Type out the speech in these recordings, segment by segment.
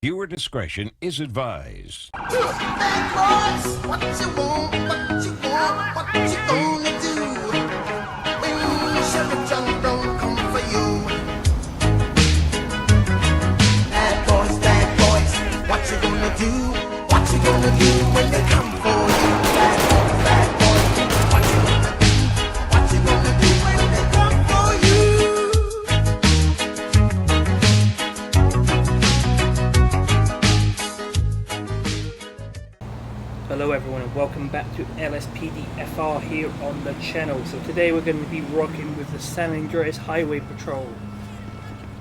Viewer discretion is advised. Bad boys, what you want, what you want, what you gonna do when Sheriff John don't come for you? Bad boys, what you gonna do? What you gonna do when they come for you? Bad boys, what you gonna do? What you gonna do when they come for you? Hello everyone and welcome back to LSPD FR here on the channel. So today we're going to be rocking with the San Andreas Highway Patrol.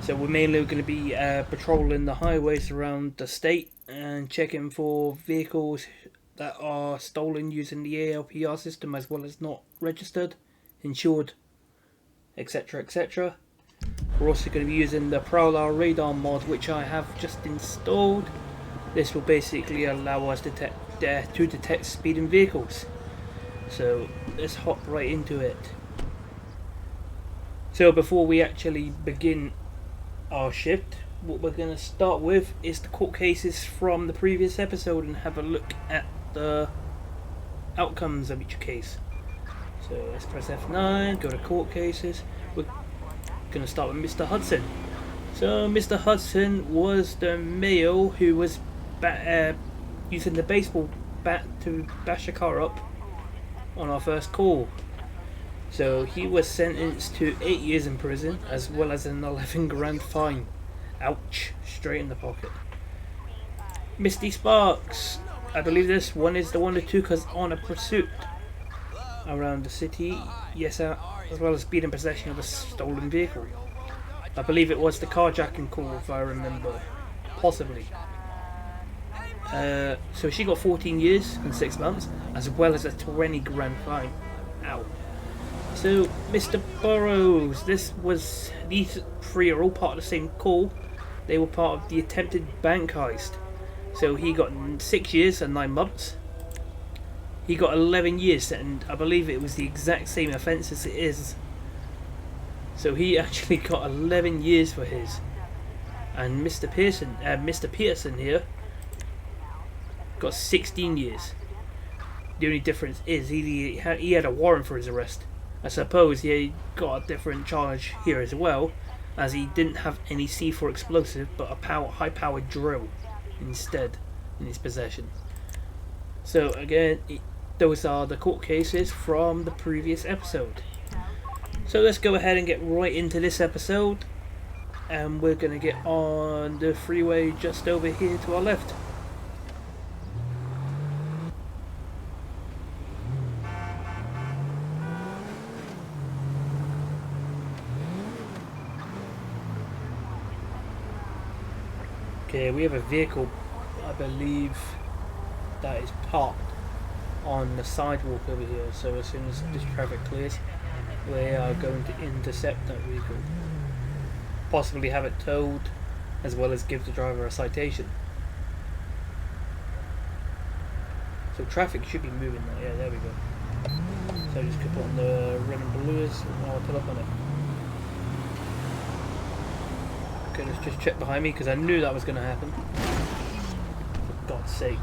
So we're mainly going to be patrolling the highways around the state and checking for vehicles that are stolen using the ALPR system, as well as not registered, insured, etc, etc. We're also going to be using the Prowler radar mod, which I have just installed. This will basically allow us to detect speeding vehicles. So let's hop right into it. So before we actually begin our shift, what we're going to start with is the court cases from the previous episode and have a look at the outcomes of each case. So let's press F9, go to court cases. We're going to start with Mr. Hudson. So Mr. Hudson was the male who was using the baseball bat to bash a car up on our first call. So he was sentenced to 8 years in prison, as well as an 11 grand fine. Ouch, straight in the pocket. Misty Sparks, I believe this one is the one who took us on a pursuit around the city, yes, as well as being in possession of a stolen vehicle. I believe it was the carjacking call, if I remember, possibly. So she got 14 years and 6 months, as well as a 20 grand fine. Ow. So, Mr. Burrows, these three are all part of the same call. They were part of the attempted bank heist. So he got 6 years and 9 months. He got 11 years, and I believe it was the exact same offence as it is. So he actually got 11 years for his. And Mr. Pearson here got 16 years. The only difference is he had a warrant for his arrest. I suppose he got a different charge here as well, as he didn't have any C4 explosive but a high-powered drill instead in his possession. So again, those are the court cases from the previous episode. So let's go ahead and get right into this episode, and we're going to get on the freeway just over here to our left. Okay, we have a vehicle, I believe, that is parked on the sidewalk over here. So as soon as this traffic clears, we are going to intercept that vehicle. Possibly have it towed, as well as give the driver a citation. So traffic should be moving now. Yeah, there we go. So just put on the red and blues and I'll pull up on it. Okay, let's just check behind me because I knew that was going to happen. For God's sake.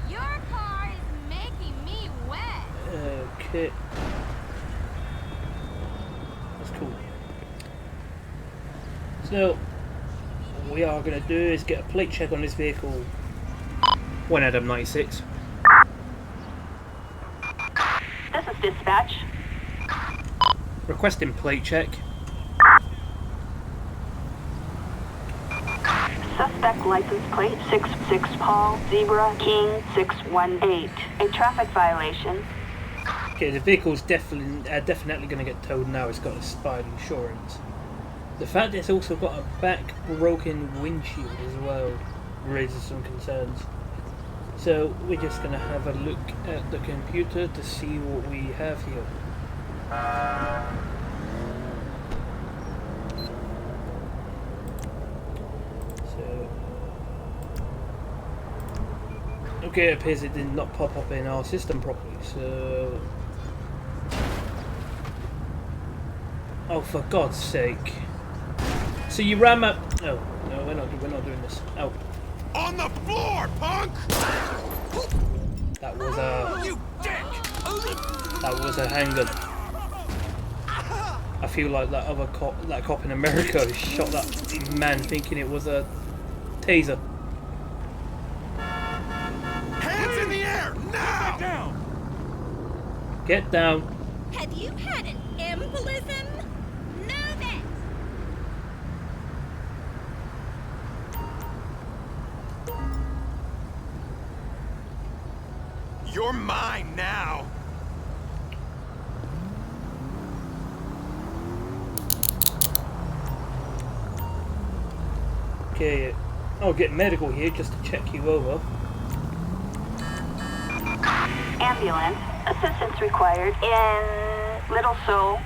Your car is making me wet. Okay. That's cool. So, what we are going to do is get a plate check on this vehicle. 1 Adam 96. This is dispatch. Requesting plate check. Suspect license plate 66 Paul Zebra King 618. A traffic violation. Okay, the vehicle's definitely going to get towed now. It's got expired insurance. The fact it's also got a back broken windshield as well raises some concerns. So we're just going to have a look at the computer to see what we have here. Okay, it appears it did not pop up in our system properly, so... Oh, for God's sake. So you ram up. No, no, we're not doing this. Oh, On the floor, punk! that was a You dick! handgun. I feel like that other cop, that cop in America, who shot that man thinking it was a taser. Hands in the air, now! Down! Get down. Have you had an embolism? Move it! You're mine now! Okay, I'll get medical here just to check you over. Ambulance. Assistance required in Little Seoul.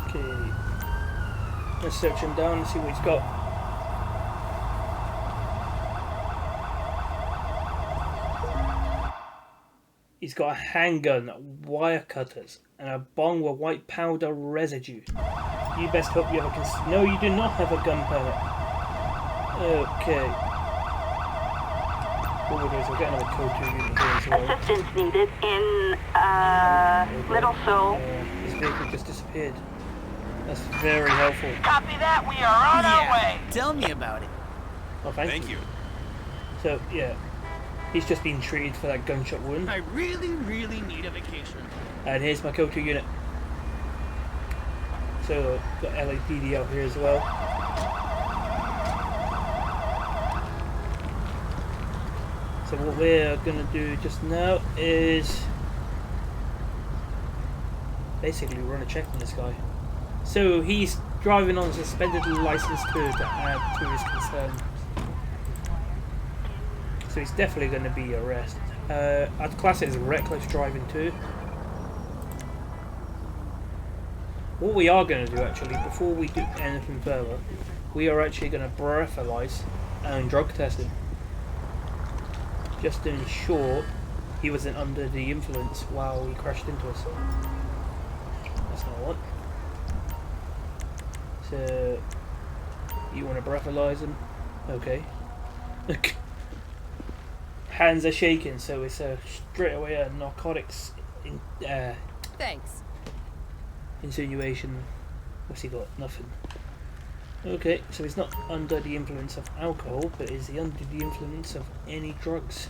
Okay, let's search him down and see what he's got. He's got a handgun, wire cutters, and a bong with white powder residue. You best hope you have a No, you do not have a gun permit. Okay. What we'll do is we'll get another code 2 unit here as well. Assistance needed in Little Seoul. His vehicle just disappeared. That's very helpful. Copy that, we are on our way. Tell me about it. Oh, thank you. So, yeah. He's just been treated for that gunshot wound. I really, really need a vacation. And here's my code 2 unit. So, got LAPD out here as well. So what we're going to do just now is basically run a check on this guy. So he's driving on a suspended license to add to his concern. So he's definitely going to be arrested. I'd class it as reckless driving too. What we are going to do actually, before we do anything further, we are actually going to breathalyze and drug test him. Just to ensure he wasn't under the influence while he crashed into us. That's not what I want. So, you want to breathalyze him? Okay. Hands are shaking, so it's straight away a narcotics Thanks. insinuation. What's he got? Nothing. Okay, so he's not under the influence of alcohol, but is he under the influence of any drugs?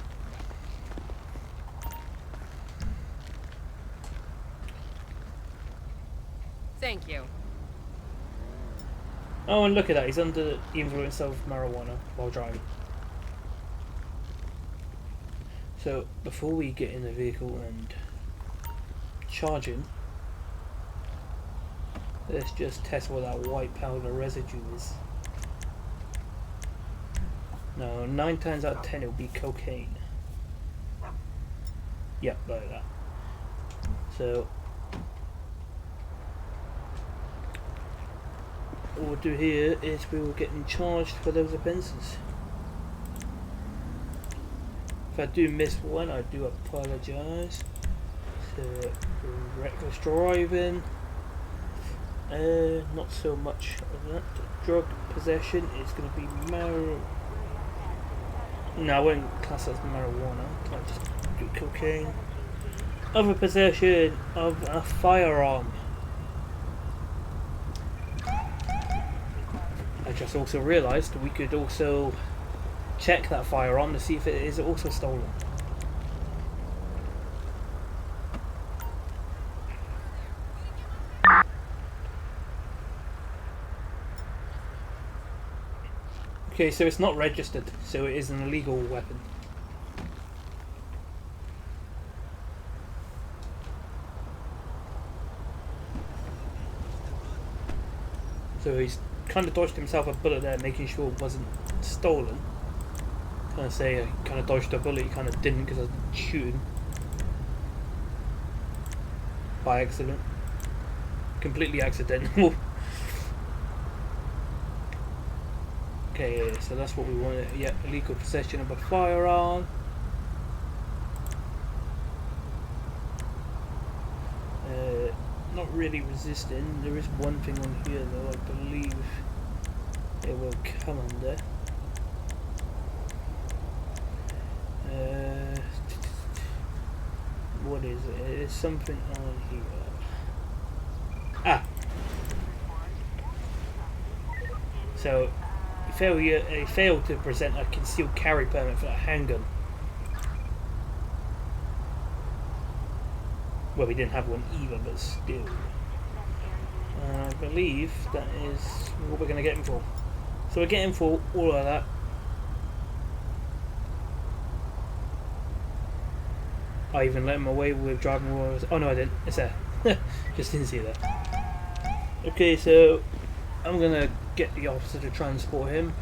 Thank you. Oh, and look at that, he's under the influence of marijuana while driving. So, before we get in the vehicle and charge him, let's just test what that white powder residue is. No, 9 times out of 10 it'll be cocaine. Yep, like that. So, what we'll do here is we will get him charged for those offences. If I do miss one, I do apologise. So, reckless driving. Not so much of that. Drug possession is going to be No, I wouldn't class that as marijuana. I just do cocaine. Other possession of a firearm. I just also realised we could also check that firearm to see if it is also stolen. Okay, so it's not registered, so it is an illegal weapon. So he's kind of dodged himself a bullet there, making sure it wasn't stolen. Kind of say I kind of dodged a bullet, he kind of didn't because I was shooting by accident. Completely accidental. Okay, so that's what we wanted. Yeah, illegal possession of a firearm. not really resisting. There is one thing on here though, I believe it will come under. What is it? It's something on here. Ah! So, he failed to present a concealed carry permit for that handgun. Well, we didn't have one either, but still. I believe that is what we're going to get him for. So we're getting for all of that. I even let him away with driving while oh no, I didn't. It's there. Just didn't see that. Okay, so I'm going to get the officer to transport him.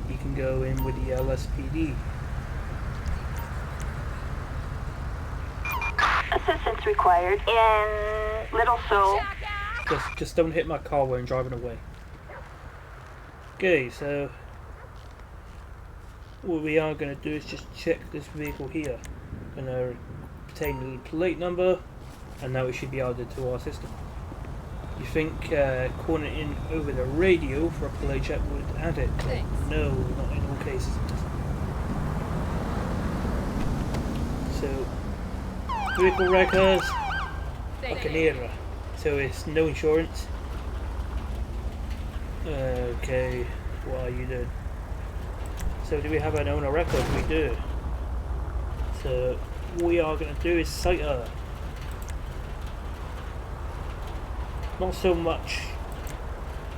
He can go in with the LSPD. Assistance required in Little Seoul. Just don't hit my car when I'm driving away. Okay, so what we are going to do is just check this vehicle here. Going to obtain the plate number, and now it should be added to our system. You think calling it in over the radio for a plate check would add it? Thanks. No, not in all cases it doesn't. So, vehicle records, Buccaneera. So it's no insurance. Okay, what are you doing? So do we have an owner record? We do. So what we are going to do is cite her. Not so much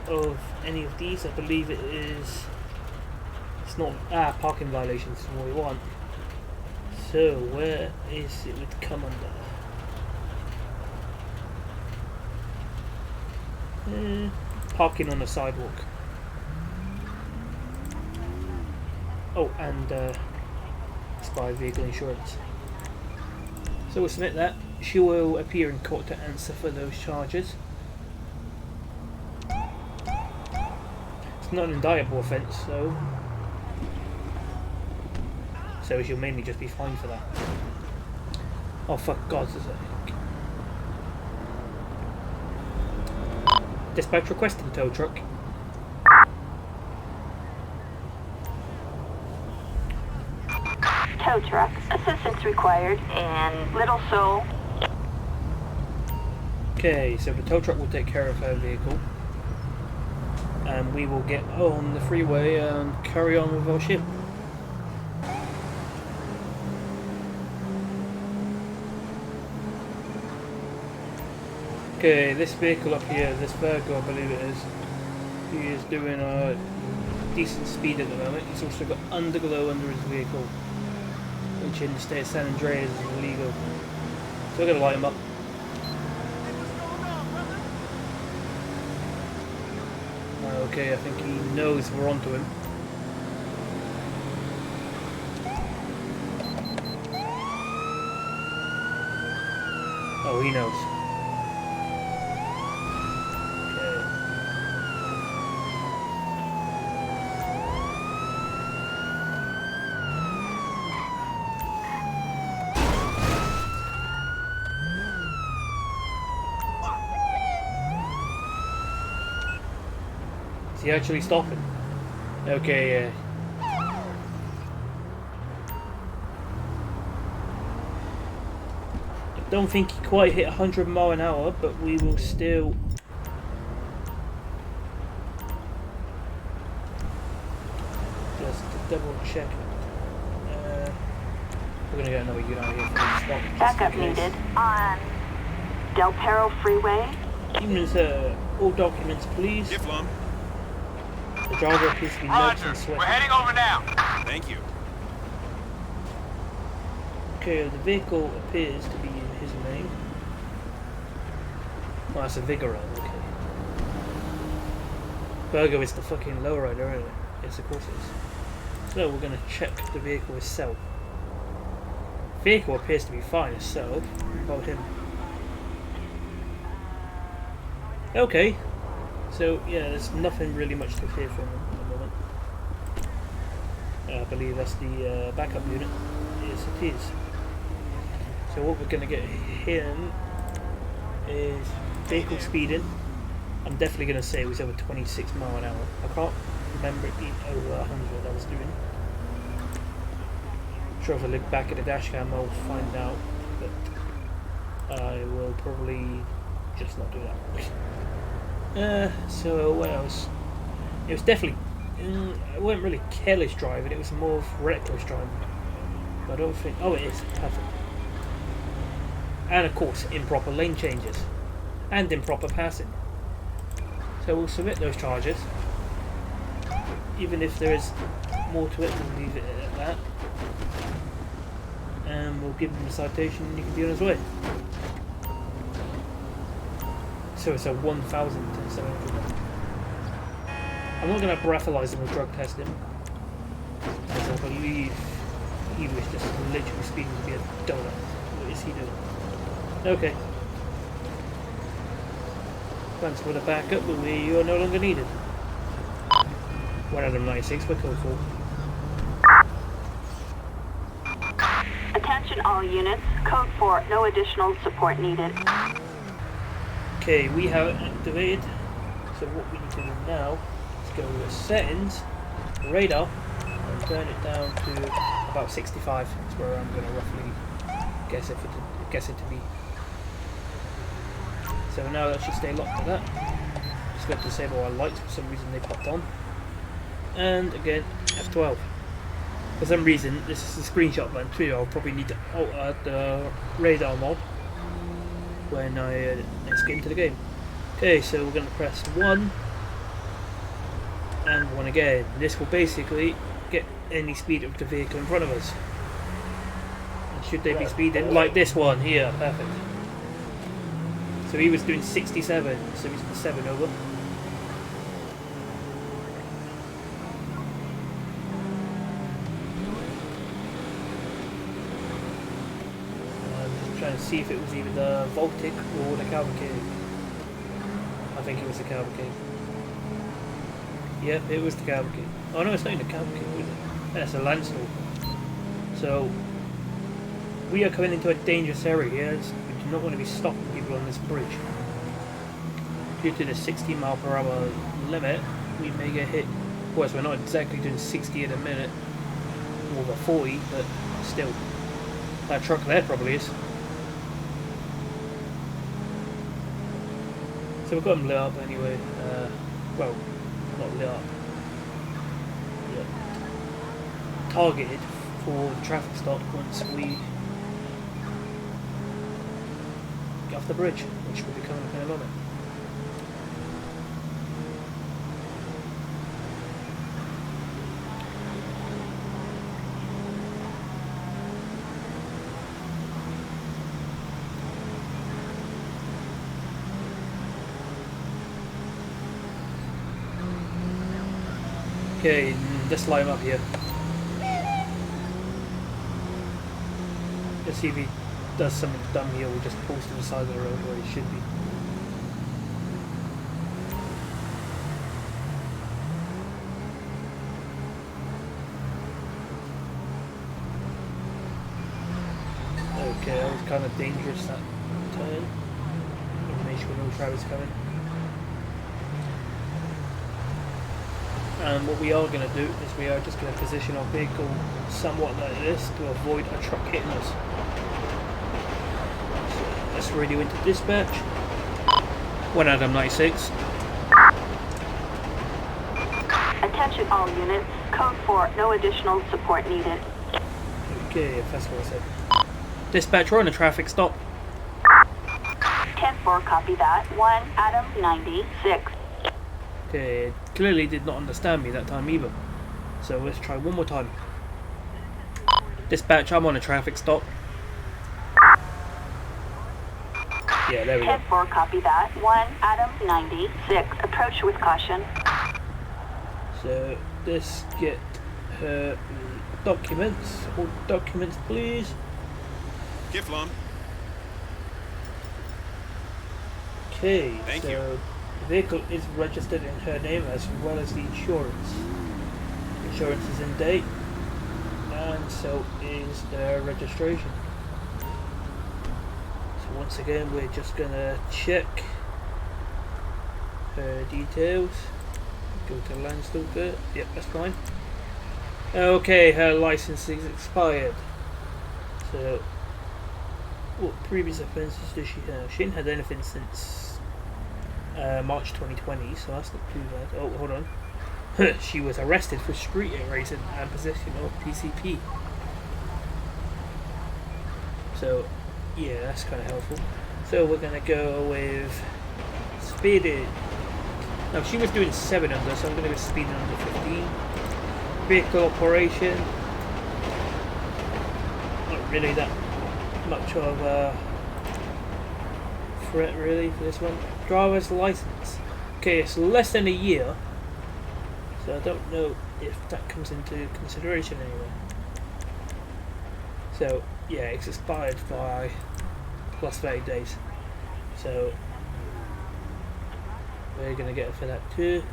of any of these. I believe it is. It's not parking violations is what we want. So where is it would come under? Parking on the sidewalk. Oh, and expired vehicle insurance. So we'll submit that. She will appear in court to answer for those charges. It's not an indictable offence, so she'll mainly just be fined for that. Oh, for God's sake. Dispatch requesting tow truck. Tow truck. Assistance required in Little Seoul. Okay, so the tow truck will take care of her vehicle. And we will get on the freeway and carry on with our shift. Okay, this vehicle up here, this Virgo I believe it is, he is doing a decent speed at the moment. He's also got underglow under his vehicle, which in the state of San Andreas is illegal. So we're going to light him up. Okay, I think he knows we're onto him. Oh, he knows. Is he actually stopping? Okay, yeah. I don't think he quite hit 100 miles an hour, but we will still... just to double check it. We're gonna get another unit out here for the stop. Backup needed on Del Perro Freeway. Humans, all documents, please. Yes, Lum. The driver appears to be nervous Roger. and sweating. We're heading over now. Thank you. Okay, the vehicle appears to be in his name. Oh, that's a Vigoro, okay. Virgo is the fucking lowrider, isn't it? Yes, of course it is. So we're going to check the vehicle itself. Vehicle appears to be fine itself. What about him? Okay. So yeah, there's nothing really much to fear from him at the moment. I believe that's the backup unit. Yes, it is. So what we're going to get here is vehicle speeding. I'm definitely going to say it was over 26 mile an hour. I can't remember it being over 100 I was doing. I'm sure if I look back at the dash cam I'll find out, but I will probably just not do that. So what else? It was definitely, it wasn't really careless driving, it was more of reckless driving. I don't think, oh it is, perfect. And of course improper lane changes and improper passing. So we'll submit those charges, even if there is more to it, we'll leave it at that, and we'll give him a citation and he can be on his way. So it's a 1,700. I'm not going to breathalyze him with drug testing, as I believe he was just literally speeding to be a donut. What is he doing? Okay. Thanks for the backup, but we are no longer needed. 196, we're code 4. Attention all units. Code 4, no additional support needed. Okay, we have it activated. So what we need to do now is go to settings, radar, and turn it down to about 65. That's where I'm going to roughly guess it to be. So now that should stay locked to that. Just got to disable our lights, for some reason they popped on. And again, F12. For some reason, this is the screenshot button too. I'll probably need to alter the radar mod when I let's get into the game. Okay, so we're going to press 1 and 1 again. This will basically get any speed of the vehicle in front of us. And should they be speeding like this one here, perfect. So he was doing 67, so he's 7 over. Trying to see if it was either the Voltic or the Cavalcade. I think it was the Cavalcade. Yep, it was the Cavalcade. Oh no, it's not even the Cavalcade, is it? That's a Landstuhl. So, we are coming into a dangerous area here. We do not want to be stopping people on this bridge. Due to the 60 mile per hour limit, we may get hit. Of course, we're not exactly doing 60 in a minute, or the 40, but still. That truck there probably is. So we've got them lit up anyway. Well, not lit up. Yeah. Targeted for the traffic stop once we get off the bridge, which will be coming up in a moment. Okay, let's line up here. Let's see if he does something dumb here. We'll just post to the side of the road where he should be. Okay, that was kind of dangerous, that turn. Make sure no traffic's coming. And what we are going to do is we are just going to position our vehicle somewhat like this to avoid a truck hitting us. So let's radio into dispatch. 1 Adam 96. Attention all units. Code 4, no additional support needed. Okay, if that's what I said. Dispatch, we're on a traffic stop. 10-4, copy that. 1 Adam 96. Okay, it clearly did not understand me that time either. So let's try one more time. Dispatch, I'm on a traffic stop. Yeah, there we go. 10-4, copy that. 1 Adam 96. Approach with caution. So let's get her documents. All documents, please. Giflon. Okay, Thank so you. the vehicle is registered in her name as well as the insurance. Insurance is in date, and so is the registration. once again, we're just gonna check her details. Go to Landstalker. Yep, that's fine. Okay, her license is expired. So, what previous offences does she have? She hasn't had anything since March 2020, so that's not too bad. Oh, hold on. She was arrested for street racing and possession of PCP. So, yeah, that's kind of helpful. So we're gonna go with speeding. Now she was doing 7 under, so I'm gonna go speeding under 15. Vehicle operation. Not really that much of a threat really for this one. Driver's license. Okay, it's less than a year, so I don't know if that comes into consideration anyway. So yeah, it's expired by plus 30 days. So we're gonna get it for that too.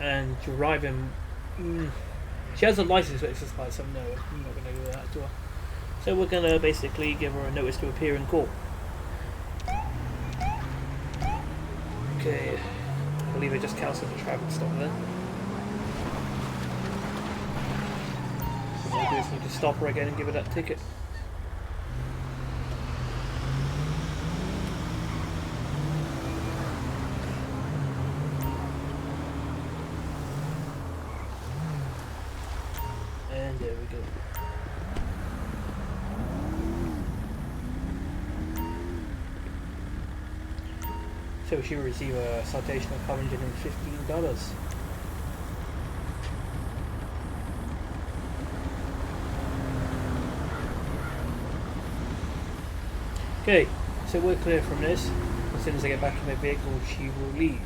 And driving, she has a license but it's expired, so no, I'm not gonna do that to her. So we're gonna basically give her a notice to appear in court. Okay, I believe it just cancelled the traffic stop then. What we do is need to stop her again and give her that ticket. And there we go. So she will receive a citation of $115. Okay, so we're clear from this. As soon as I get back in my vehicle, she will leave.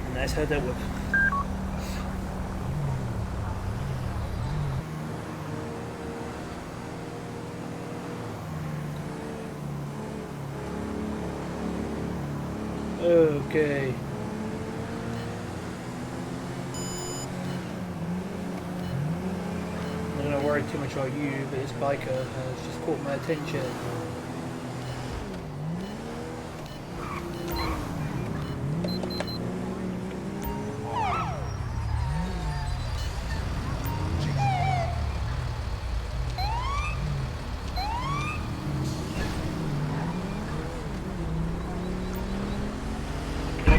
And that's her dealt with. Okay. I'm not worried too much about you, but this biker has just caught my attention.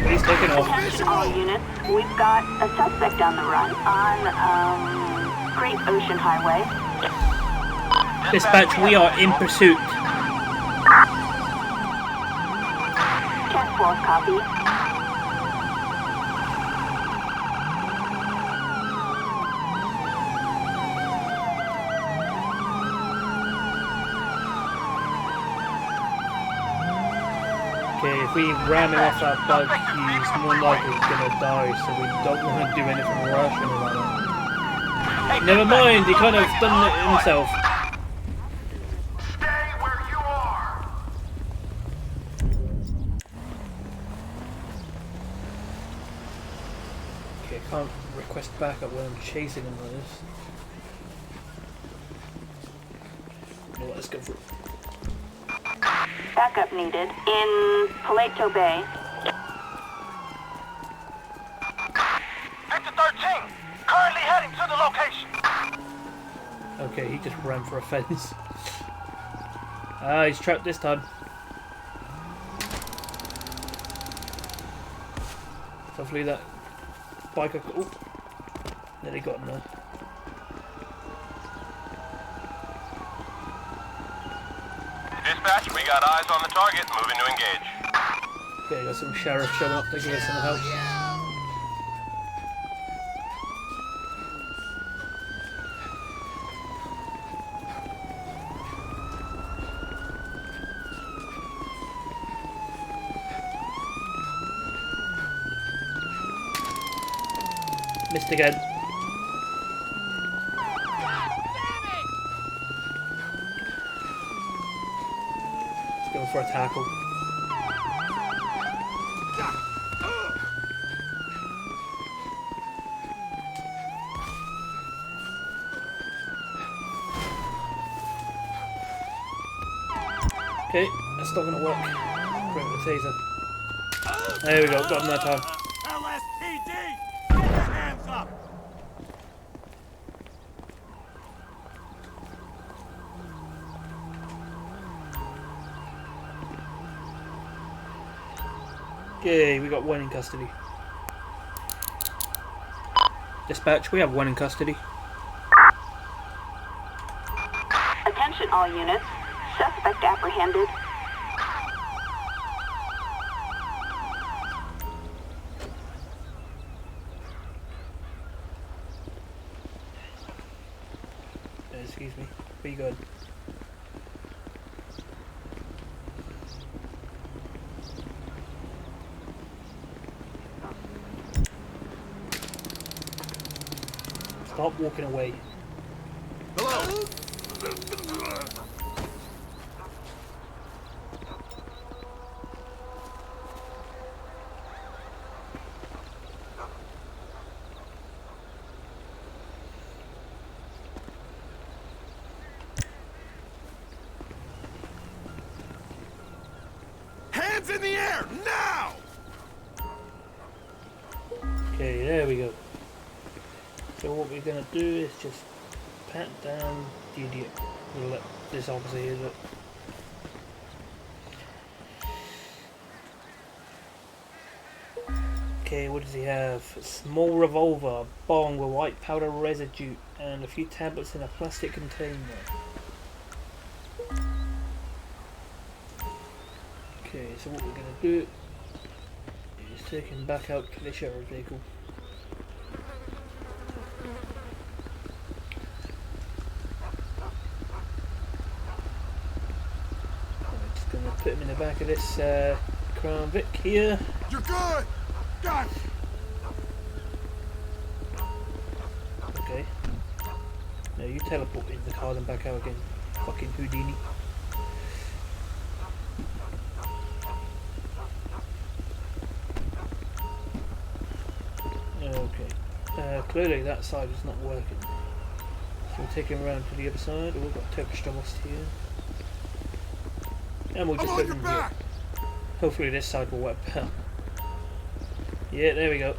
He's taking off. All units, we've got a suspect on the run on Great Ocean Highway. Dispatch, we are in pursuit. 10-4, copy. Okay, if we ram him off that bug, he's more likely gonna die, so we don't want to do anything rash or like that. Never mind, he kind of done it himself. Stay where you are. Okay, I can't request backup when I'm chasing him like this. You know what, let's go for it. Backup needed in Paleto Bay. Victor 13, currently heading to the location. Okay, he just ran for a fence. Ah, he's trapped this time. Hopefully that biker... Oh, nearly got him there. Dispatch, we got eyes on the target, moving to engage. Okay, got some sheriff showing up to give us some help. Missed again. Let's go for a tackle. Okay, that's not gonna work. Bring the taser. There we go, got him that time. LSPD! Get your hands up! Okay, we got one in custody. Dispatch, we have one in custody. Attention all units. Suspect apprehended. Excuse me. Where you going? Stop walking away. Hello? Hands in the air, now! Okay, there we go. So what we're gonna do is just pat down the idiot. We'll let this officer here look. Okay, what does he have? A small revolver, bong with white powder residue, and a few tablets in a plastic container. Okay, so what we're gonna do is take him back out to the sheriff's vehicle. I'm just gonna put him in the back of this Crown Vic here. You're good! Got Okay. Now you teleport in the car and back out again. Fucking Houdini. Okay. Clearly that side is not working. So we'll take him around to the other side. Oh, we've got Turkish Domost here. And we'll just I'm put on your him here. back! Hopefully this side will work better. Yeah, there we go.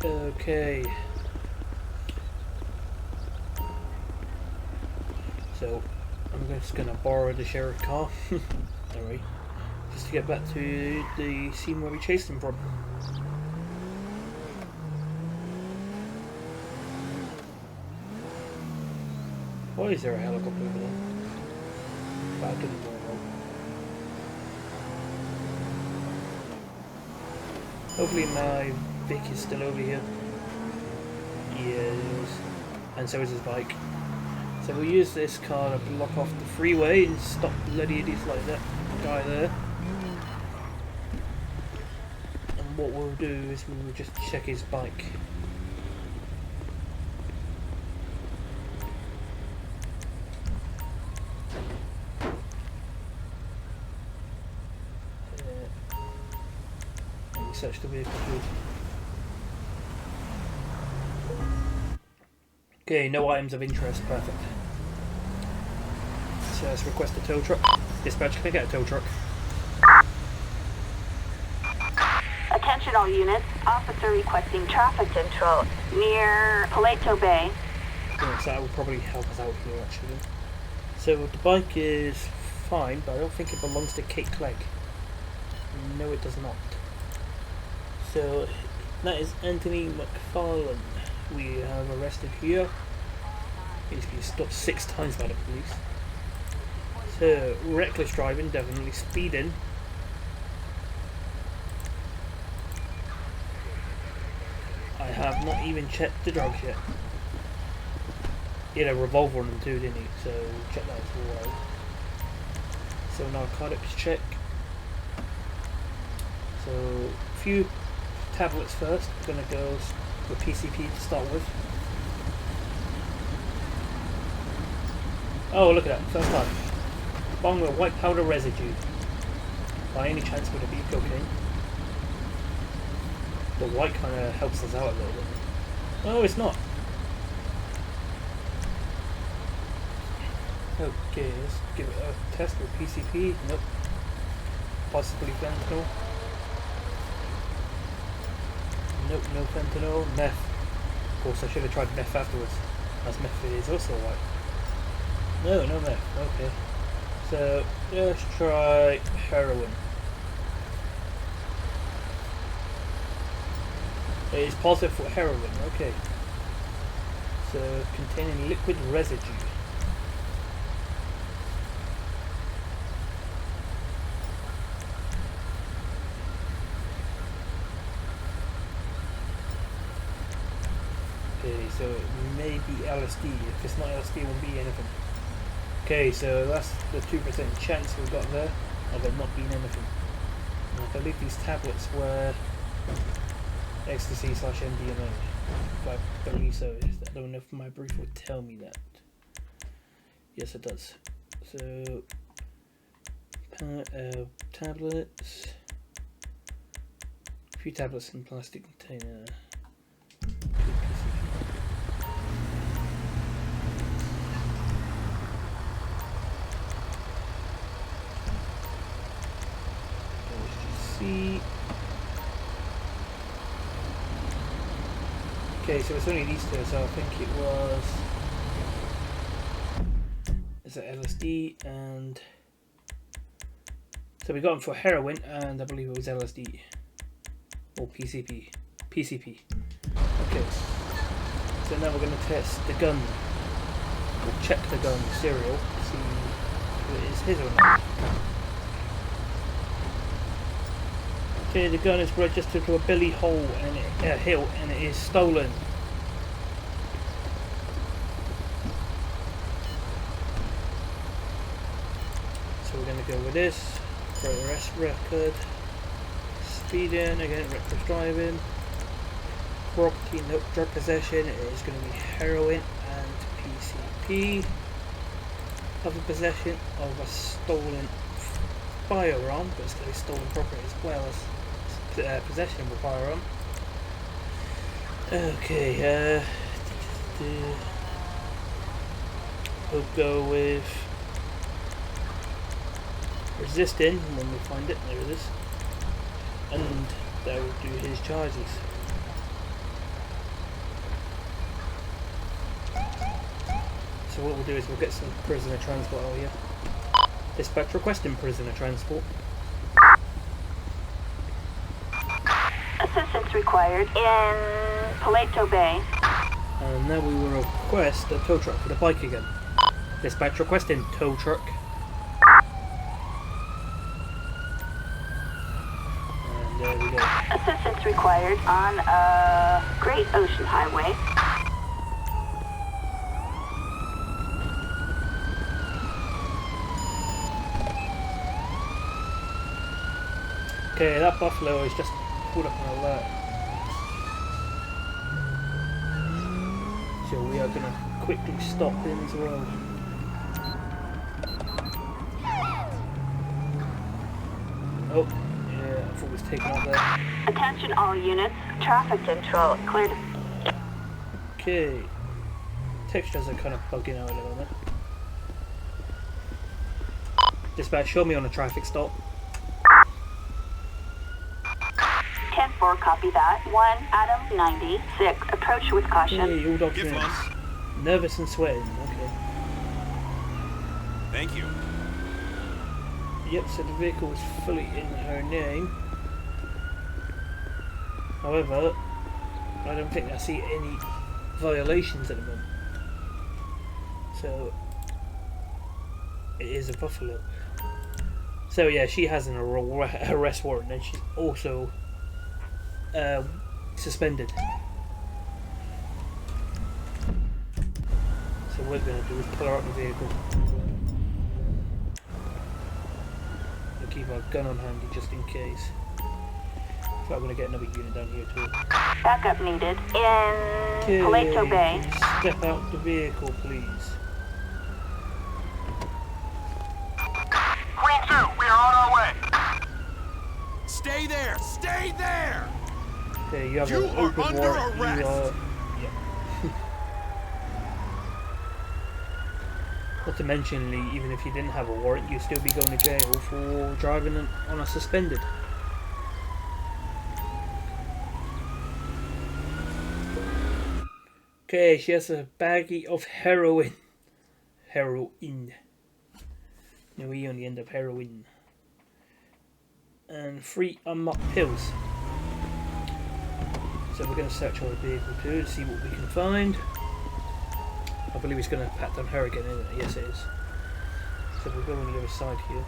Okay. So, I'm just going to borrow the sheriff car. Sorry. Just to get back to the scene where we chased him from. Why is there a helicopter over there? But I didn't know. Hopefully my Vic is still over here. Yes. And so is his bike. So we'll use this car to block off the freeway and stop bloody idiots like that guy there. And what we'll do is we'll just check his bike. Search the vehicle too. Okay, no items of interest, perfect. So let's request a tow truck. Dispatch, can I get a tow truck? Attention all units. Officer requesting traffic control near Paleto Bay. Yes, that will probably help us out here actually. So the bike is fine, but I don't think it belongs to Kate Clegg. No, it does not. So that is Anthony McFarlane. We have arrested here. He's been stopped 6 times by the police. So reckless driving, definitely speeding. I have not even checked the drugs yet. He had a revolver on him too, didn't he? So check that as well. So narcotics check. So a few tablets first. We're going to go with PCP to start with. Oh, look at that. First time. Bong with white powder residue. By any chance would it be cocaine? The white kind of helps us out a little bit. Oh, it's not. Okay, let's give it a test with PCP. Nope. Possibly fentanyl. Nope, no fentanyl. Meth. Of course, I should have tried meth afterwards. As meth is also white. No, no meth. Okay. So, let's try heroin. It is positive for heroin. Okay. So, containing liquid residue. Okay, so it may be LSD. If it's not LSD, it won't be anything. Okay, so that's the 2% chance we've got there of it not being anything. And I believe these tablets were ecstasy / MDMA. If I believe so. I don't know if my brief would tell me that. Yes, it does. So, tablets. A few tablets in plastic container. Okay, so it's only these two, so I think it was. Is it LSD and. So we got them for heroin, and I believe it was LSD. Or PCP. PCP. Okay. So now we're going to test the gun. We'll check the gun serial, see if it is his or not. Okay, the gun is registered to a Billy Hole and Hill, and it is stolen. So we're going to go with this for the arrest record. Speeding again, reckless driving. Property, no drug possession. It is going to be heroin and PCP. Other possession of a stolen firearm, but it's going to be stolen property as well as possession of a firearm. Okay, we'll go with resisting when we find it. There it is, and that will do his charges. So what we'll do is we'll get some prisoner transport out here. Dispatch requesting prisoner transport. Assistance required in Paleto Bay. And now we will request a tow truck for the bike again. Dispatch requesting tow truck. And there we go. Assistance required on Great Ocean Highway. Okay, that buffalo is just pulled up an alert. So we are going to quickly stop him as well. Oh, yeah, I thought it was taken out there. Attention all units, traffic control cleared. Okay. Textures are kind of bugging out a little bit. Dispatch, show me on a traffic stop. 10-4, copy that. 1, Adam 96, approach with caution. Okay, all documents. Nervous and sweating, okay. Thank you. Yep, so the vehicle is fully in her name. However, I don't think I see any violations at the moment. So, it is a buffalo. So yeah, she has an arrest warrant and she's also suspended. So what we're going to do is pull her out of the vehicle. We'll keep our gun on handy just in case. So I'm going to get another unit down here too. Backup needed in Paleto Bay. Step out the vehicle, please. Green 2, we are on our way. Stay there! Stay there! Okay, you have You an are open under warrant. arrest. Yeah. Not to mention, Lee, even if you didn't have a warrant, you'd still be going to jail for driving on a suspended. Okay, she has a baggie of heroin. Heroin. No, we only end up heroin. And 3 unmarked pills. So we're going to search our vehicle too to see what we can find. I believe it's going to pat down her again, isn't it? Yes, it is. So we'll go on the other side here.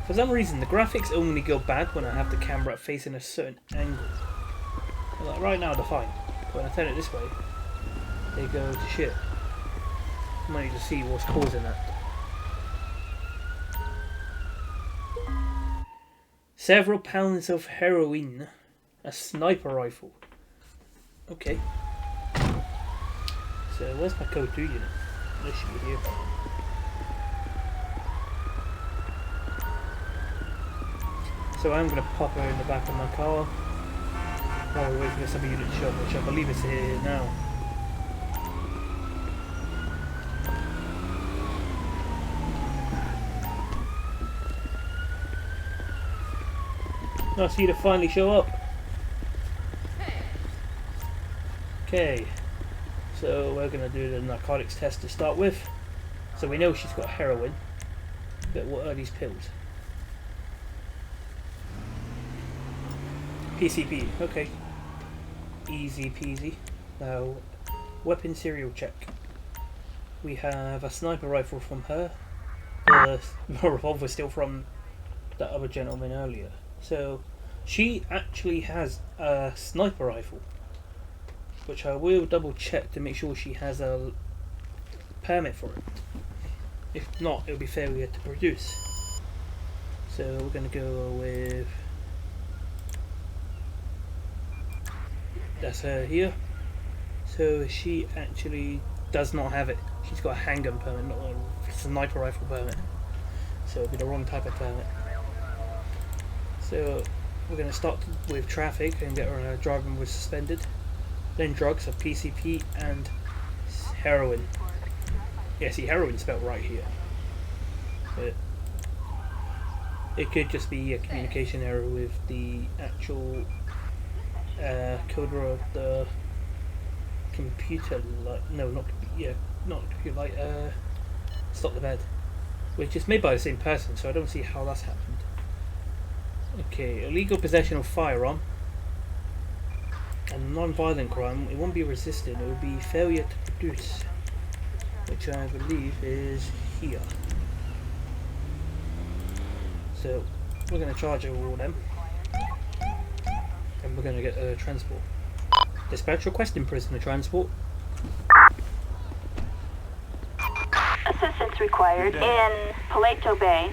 For some reason, the graphics only go bad when I have the camera facing a certain angle. Like right now, they're fine. But when I turn it this way, they go to shit. I might need to see what's causing that. Several pounds of heroin. A sniper rifle. Okay. So where's my code 2 unit? This should be here. So I'm going to pop her in the back of my car while we wait for this other unit to show up, which I believe is here now. Nice for you to finally show up. Okay, so we're going to do the narcotics test to start with. So we know she's got heroin, but what are these pills? PCP, okay. Easy peasy. Now, weapon serial check. We have a sniper rifle from her. The revolver still from that other gentleman earlier. So, she actually has a sniper rifle, which I will double check to make sure she has a permit for it. If not, it'll be failure to produce. So we're going to go with... That's her here. So she actually does not have it. She's got a handgun permit, not a sniper rifle permit. So it'll be the wrong type of permit. So we're going to start with traffic and get her driving with suspended. Then drugs of PCP and heroin. Yeah, see, heroin spelled right here. But it could just be a communication error with the actual coder of the computer light. No, not computer light. Stop the bed, which is made by the same person. So I don't see how that's happened. Okay, illegal possession of firearm. And non-violent crime, it won't be resisted, it will be failure to produce, which I believe is here. So we're going to charge over all them, and we're going to get a transport. Dispatch requesting prisoner transport. Assistance required in Paleto Bay.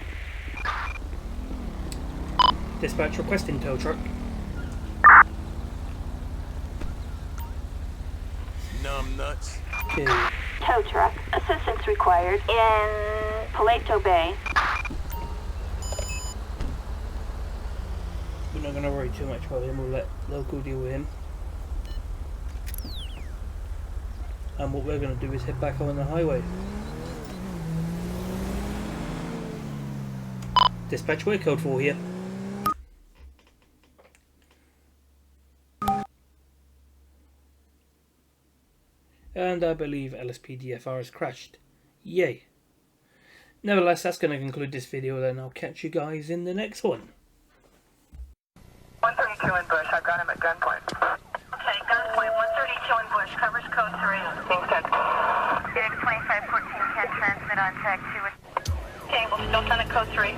Dispatch requesting tow truck. Numb nuts. Okay. Tow truck. Assistance required in Paleto Bay. We're not going to worry too much about him, we'll let local deal with him. And what we're going to do is head back on the highway. Dispatch, we're code 4 here. And I believe LSPD FR has crashed. Yay. Nevertheless, that's going to conclude this video then. I'll catch you guys in the next one. 132 in Bush, I've got him at gunpoint. Okay, gunpoint, 132 in Bush, covers code 3. Being sent. Unit 2514 can transmit on tag 2. Okay, we'll still send it code 3.